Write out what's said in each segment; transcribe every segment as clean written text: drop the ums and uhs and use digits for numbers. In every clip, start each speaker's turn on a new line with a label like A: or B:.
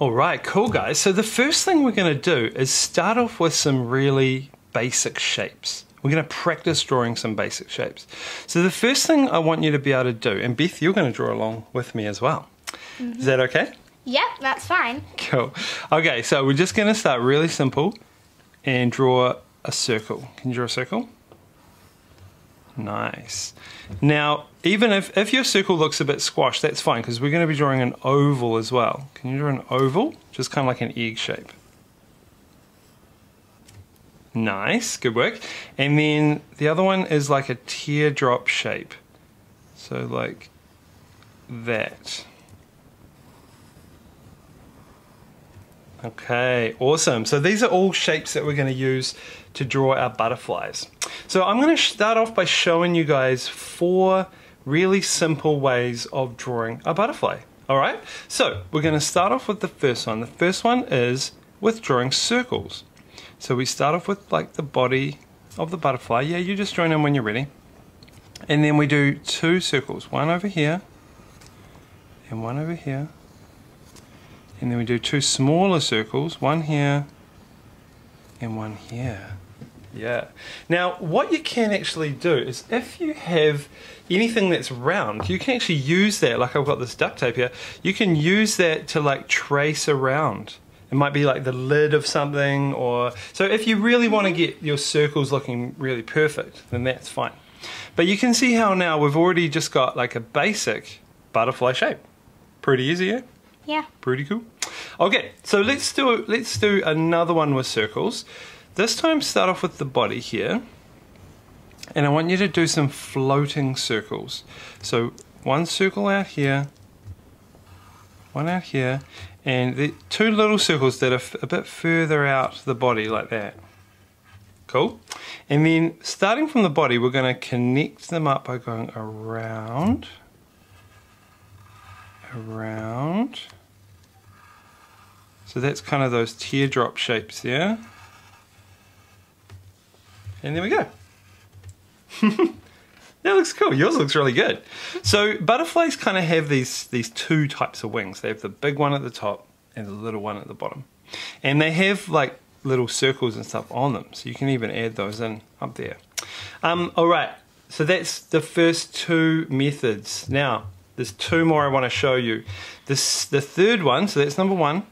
A: All right, cool guys. So the first thing we're going to do is start off with some really basic shapes. We're going to practice drawing some basic shapes. So the first thing I want you to be able to do, and Beth, you're going to draw along with me as well. Is that okay?
B: Yep, that's fine.
A: Cool. Okay, so we're just going to start really simple and draw a circle. Can you draw a circle? Nice. Now, even if your circle looks a bit squashed, that's fine because we're going to be drawing an oval as well. Can you draw an oval? Just kind of like an egg shape. Nice, good work. And then the other one is like a teardrop shape. So like that. Okay, awesome. So these are all shapes that we're going to use to draw our butterflies. So I'm going to start off by showing you guys 4 really simple ways of drawing a butterfly. All right, so we're going to start off with the first one. The first one is with drawing circles. So we start off with like the body of the butterfly. Yeah, you just join in when you're ready. And then we do 2 circles, one over here and one over here. And then we do 2 smaller circles, one here and one here. Yeah. Now, what you can actually do is if you have anything that's round, you can actually use that, like I've got this duct tape here, you can use that to like trace around. It might be like the lid of something, or so if you really want to get your circles looking really perfect, then that's fine. But you can see how now we've already just got like a basic butterfly shape. Pretty easy, eh?
B: Yeah.
A: Pretty cool. Okay, so let's do another one with circles. This time start off with the body here. And I want you to do some floating circles. So one circle out here, one out here, and the 2 little circles that are a bit further out the body like that. Cool. And then starting from the body, we're going to connect them up by going around, around. So that's kind of those teardrop shapes there. And there we go. That looks cool. Yours looks really good. So butterflies kind of have these 2 types of wings. They have the big one at the top and the little one at the bottom. And they have like little circles and stuff on them. So you can even add those in up there. All right. So that's the first 2 methods. Now, there's 2 more I want to show you. The third one, so that's number 1.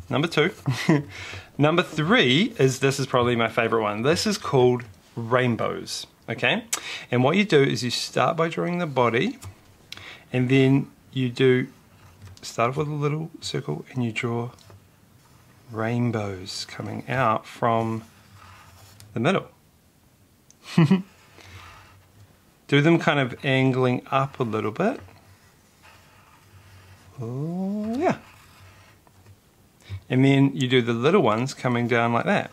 A: Number 2. Number 3 is, this is probably my favorite one. This is called rainbows. Okay, and what you do is you start by drawing the body, and then you start off with a little circle and you draw rainbows coming out from the middle. Do them kind of angling up a little bit. Oh yeah. And then you do the little ones coming down like that.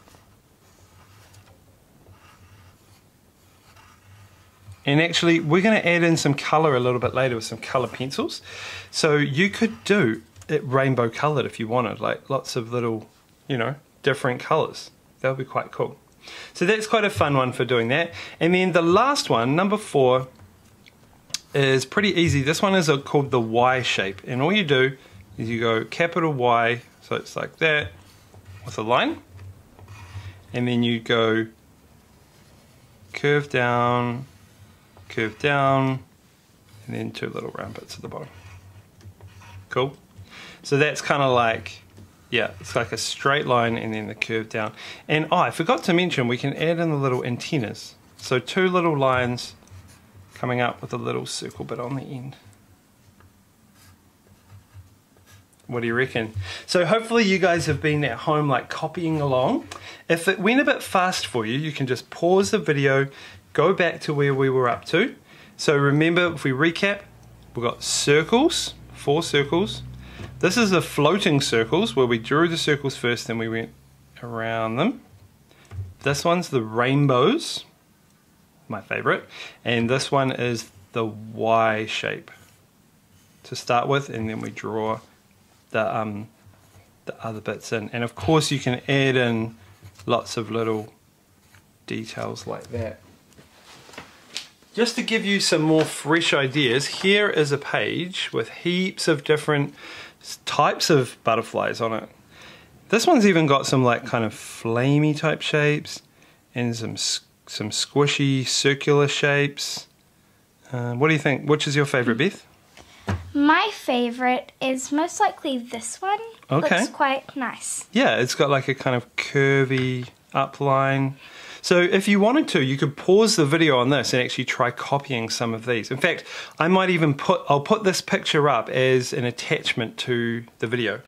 A: And actually, we're going to add in some colour a little bit later with some colour pencils. So you could do it rainbow coloured if you wanted, like lots of little, you know, different colours. That would be quite cool. So that's quite a fun one for doing that. And then the last one, number 4, is pretty easy. This one is called the Y shape. And all you do is you go capital Y, so it's like that, with a line. And then you go curve down, and then 2 little round bits at the bottom. Cool. So that's kind of like, yeah, it's like a straight line and then the curve down. And oh, I forgot to mention, we can add in the little antennas. So 2 little lines coming up with a little circle bit on the end. What do you reckon? So hopefully you guys have been at home like copying along. If it went a bit fast for you, you can just pause the video, go back to where we were up to. So remember, if we recap, we've got circles, 4 circles. This is the floating circles where we drew the circles first, then we went around them. This one's the rainbows, my favorite. And this one is the Y shape to start with, and then we draw the other bits in. And of course you can add in lots of little details like that. Just to give you some more fresh ideas, here is a page with heaps of different types of butterflies on it. This one's even got some like kind of flamey type shapes and some squishy circular shapes. What do you think? Which is your favorite, Beth?
B: My favorite is most likely this one.
A: Okay.
B: Looks quite nice.
A: Yeah, it's got like a kind of curvy upline. So if you wanted to, you could pause the video on this and actually try copying some of these. In fact, I might even I'll put this picture up as an attachment to the video.